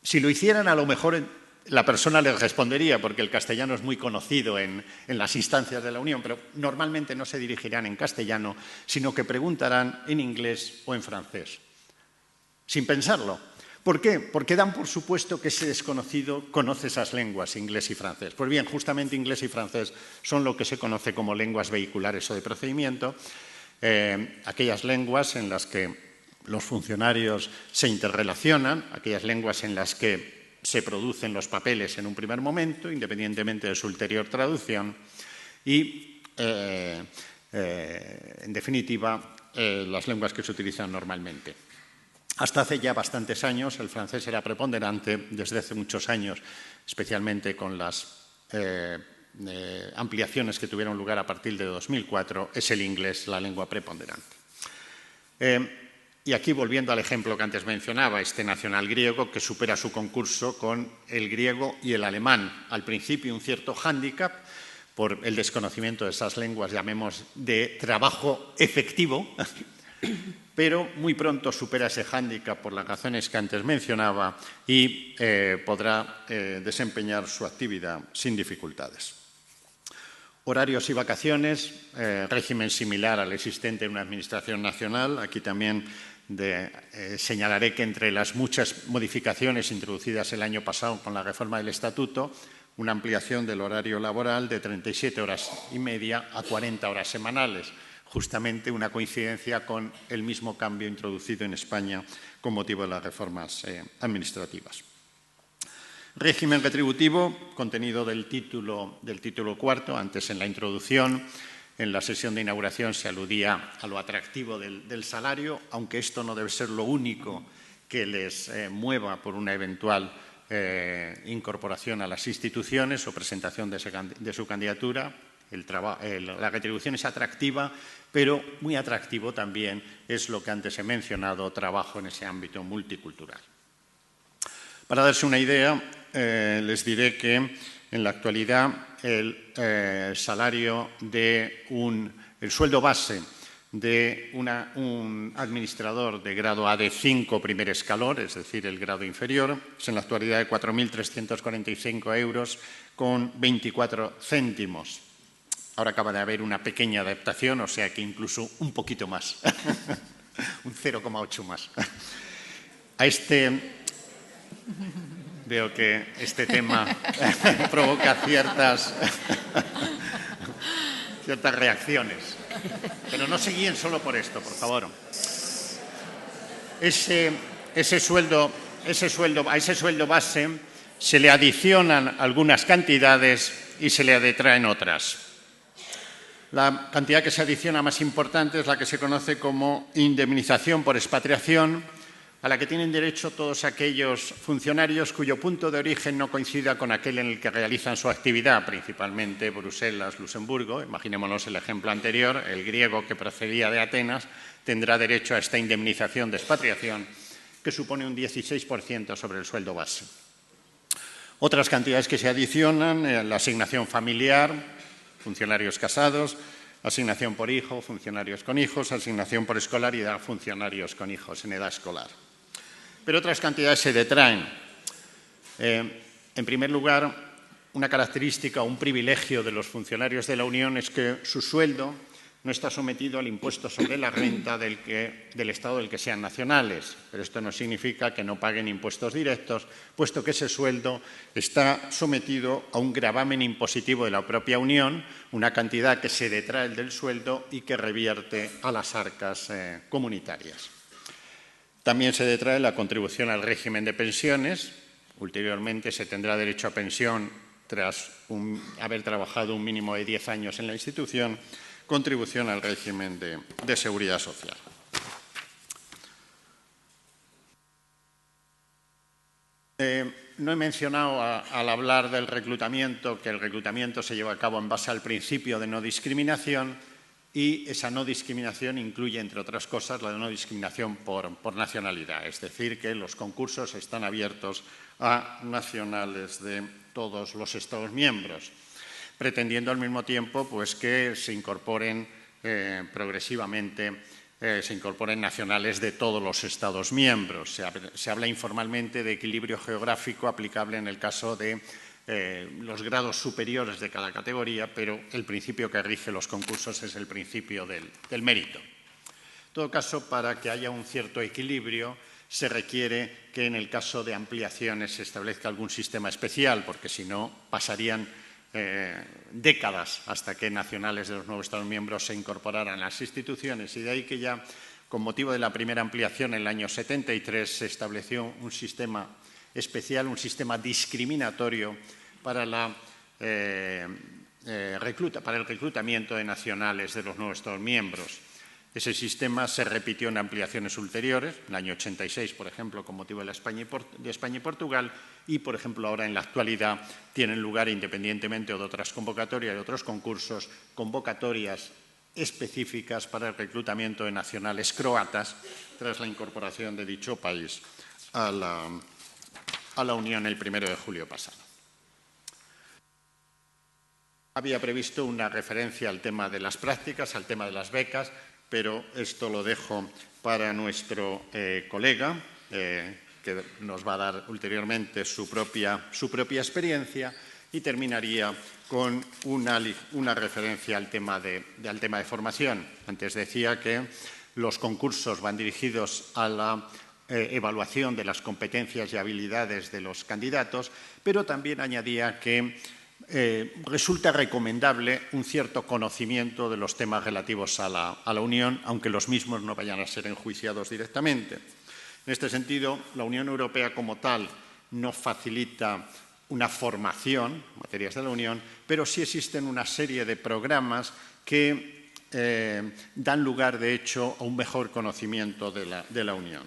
Si lo hicieran, a lo mejor la persona les respondería, porque el castellano es muy conocido en las instancias de la Unión, pero normalmente no se dirigirán en castellano, sino que preguntarán en inglés o en francés, sin pensarlo. ¿Por qué? Porque dan por supuesto que ese desconocido conoce esas lenguas, inglés y francés. Pues bien, justamente inglés y francés son lo que se conoce como lenguas vehiculares o de procedimiento, aquellas lenguas en las que los funcionarios se interrelacionan, aquellas lenguas en las que se producen los papeles en un primer momento, independientemente de su ulterior traducción, y, en definitiva, las lenguas que se utilizan normalmente. Hasta hace ya bastantes años el francés era preponderante, desde hace muchos años, especialmente con las ampliaciones que tuvieron lugar a partir de 2004, es el inglés la lengua preponderante. Y aquí, volviendo al ejemplo que antes mencionaba, este nacional griego que supera su concurso con el griego y el alemán. Al principio un cierto hándicap por el desconocimiento de esas lenguas, llamemos de trabajo efectivo, pero muy pronto supera ese hándicap por las razones que antes mencionaba y podrá desempeñar su actividad sin dificultades. Horarios y vacaciones, régimen similar al existente en una administración nacional. Aquí también señalaré que entre las muchas modificaciones introducidas el año pasado con la reforma del Estatuto, una ampliación del horario laboral de 37 horas y media a 40 horas semanales, justamente una coincidencia con el mismo cambio introducido en España con motivo de las reformas administrativas. Régimen retributivo, contenido del título cuarto. Antes, en la introducción, en la sesión de inauguración, se aludía a lo atractivo del salario, aunque esto no debe ser lo único que les mueva por una eventual incorporación a las instituciones o presentación de su candidatura. La retribución es atractiva, pero muy atractivo también es lo que antes he mencionado, trabajo en ese ámbito multicultural. Para darse una idea, les diré que en la actualidad el sueldo base de un administrador de grado AD5 primer escalón, es decir, el grado inferior, es en la actualidad de 4.345 euros con 24 céntimos. Ahora acaba de haber una pequeña adaptación, o sea que incluso un poquito más, un 0,8 más. Veo que este tema provoca ciertas reacciones. Pero no se guíen solo por esto, por favor. A ese sueldo base se le adicionan algunas cantidades y se le detraen otras. La cantidad que se adiciona más importante es la que se conoce como indemnización por expatriación, a la que tienen derecho todos aquellos funcionarios cuyo punto de origen no coincida con aquel en el que realizan su actividad, principalmente Bruselas, Luxemburgo. Imaginémonos el ejemplo anterior, el griego que procedía de Atenas tendrá derecho a esta indemnización de expatriación, que supone un 16% sobre el sueldo base. Otras cantidades que se adicionan, la asignación familiar, funcionarios casados, asignación por hijo, funcionarios con hijos, asignación por escolaridad, funcionarios con hijos en edad escolar. Pero otras cantidades se detraen. En primer lugar, una característica o un privilegio de los funcionarios de la Unión es que su sueldo no está sometido al impuesto sobre la renta del Estado del que sean nacionales. Pero esto no significa que no paguen impuestos directos, puesto que ese sueldo está sometido a un gravamen impositivo de la propia Unión, una cantidad que se detrae del sueldo y que revierte a las arcas comunitarias. También se detrae la contribución al régimen de pensiones. Ulteriormente se tendrá derecho a pensión tras haber trabajado un mínimo de 10 años en la institución, contribución al régimen de seguridad social. No he mencionado al hablar del reclutamiento que el reclutamiento se lleva a cabo en base al principio de no discriminación, y esa no discriminación incluye, entre otras cosas, la no discriminación por nacionalidad, es decir, que los concursos están abiertos a nacionales de todos los Estados miembros, pretendiendo al mismo tiempo pues, que se incorporen progresivamente nacionales de todos los Estados miembros. Se habla informalmente de equilibrio geográfico aplicable en el caso de los grados superiores de cada categoría, pero el principio que rige los concursos es el principio del mérito. En todo caso, para que haya un cierto equilibrio, se requiere que en el caso de ampliaciones se establezca algún sistema especial, porque si no pasarían décadas hasta que nacionales de los nuevos Estados miembros se incorporaran a las instituciones, y de ahí que ya con motivo de la primera ampliación en el año 73 se estableció un sistema especial, un sistema discriminatorio para el reclutamiento de nacionales de los nuevos Estados miembros. Ese sistema se repitió en ampliaciones ulteriores, en el año 86, por ejemplo, con motivo de España y Portugal, y, por ejemplo, ahora en la actualidad tienen lugar, independientemente de otras convocatorias y otros concursos, convocatorias específicas para el reclutamiento de nacionales croatas tras la incorporación de dicho país a la Unión el 1 de julio pasado. Había previsto una referencia al tema de las prácticas, al tema de las becas, pero esto lo dejo para nuestro colega, que nos va a dar ulteriormente su propia experiencia, y terminaría con una referencia al tema de formación. Antes decía que los concursos van dirigidos a la evaluación de las competencias y habilidades de los candidatos, pero también añadía que resulta recomendable un cierto conocimiento de los temas relativos a la Unión, aunque los mismos no vayan a ser enjuiciados directamente. En este sentido, la Unión Europea como tal no facilita una formación en materias de la Unión, pero sí existen una serie de programas que dan lugar, de hecho, a un mejor conocimiento de la Unión.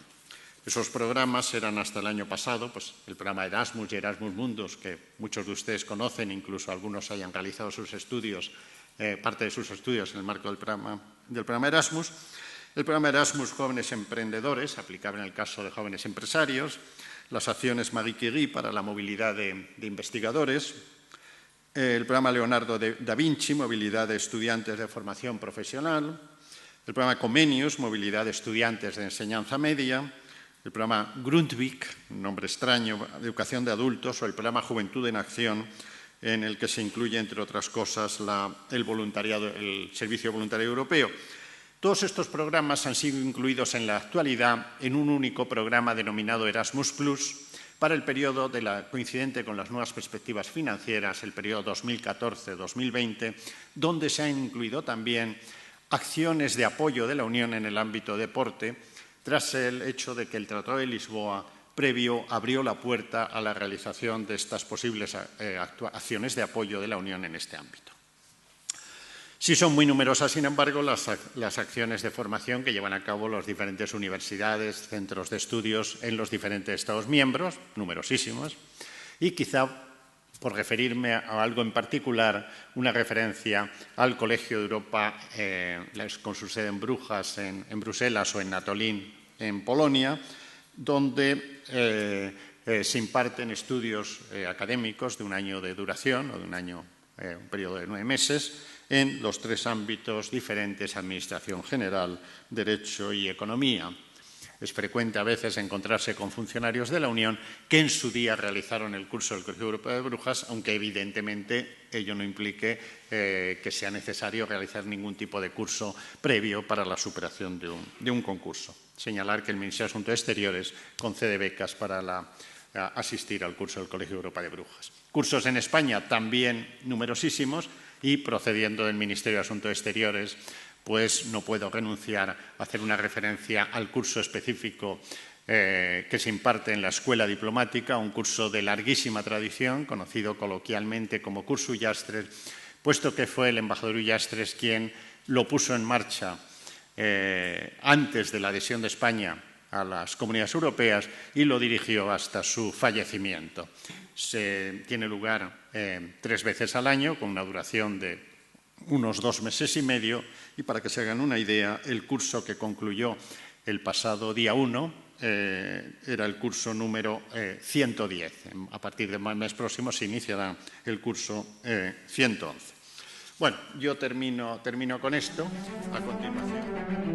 Esos programas eran hasta el año pasado, pues, el programa Erasmus y Erasmus Mundus, que muchos de ustedes conocen, incluso algunos hayan realizado sus estudios, parte de sus estudios en el marco del programa Erasmus. El programa Erasmus Jóvenes Emprendedores, aplicable en el caso de jóvenes empresarios, las acciones Marie Curie para la movilidad de investigadores, el programa Leonardo da Vinci, movilidad de estudiantes de formación profesional, el programa Comenius, movilidad de estudiantes de enseñanza media, el programa Grundtvig, un nombre extraño, de educación de adultos, o el programa Juventud en Acción, en el que se incluye, entre otras cosas, el Servicio Voluntario Europeo. Todos estos programas han sido incluidos en la actualidad en un único programa denominado Erasmus+, para el periodo coincidente con las nuevas perspectivas financieras, el periodo 2014-2020, donde se han incluido también acciones de apoyo de la Unión en el ámbito deporte, tras el hecho de que el Tratado de Lisboa previo abrió la puerta a la realización de estas posibles acciones de apoyo de la Unión en este ámbito. Sí son muy numerosas, sin embargo, las acciones de formación que llevan a cabo las diferentes universidades, centros de estudios en los diferentes Estados miembros, numerosísimos, y quizá, por referirme a algo en particular, una referencia al Colegio de Europa, con su sede en Brujas, en Bruselas, o en Natolin, en Polonia, donde se imparten estudios académicos de un año de duración, o de un periodo de 9 meses, en los 3 ámbitos diferentes: Administración General, Derecho y Economía. Es frecuente a veces encontrarse con funcionarios de la Unión que en su día realizaron el curso del Colegio Europeo de Brujas, aunque evidentemente ello no implique que sea necesario realizar ningún tipo de curso previo para la superación de un concurso. Señalar que el Ministerio de Asuntos Exteriores concede becas para asistir al curso del Colegio Europeo de Brujas. Cursos en España también numerosísimos, y procediendo del Ministerio de Asuntos Exteriores, pues no puedo renunciar a hacer una referencia al curso específico que se imparte en la Escuela Diplomática, un curso de larguísima tradición, conocido coloquialmente como curso Ullastres, puesto que fue el embajador Ullastres quien lo puso en marcha antes de la adhesión de España a las comunidades europeas y lo dirigió hasta su fallecimiento. Tiene lugar 3 veces al año, con una duración de unos 2 meses y medio, y para que se hagan una idea, el curso que concluyó el pasado día 1 era el curso número 110. A partir del mes próximo se iniciará el curso 111. Bueno, yo termino con esto. A continuación.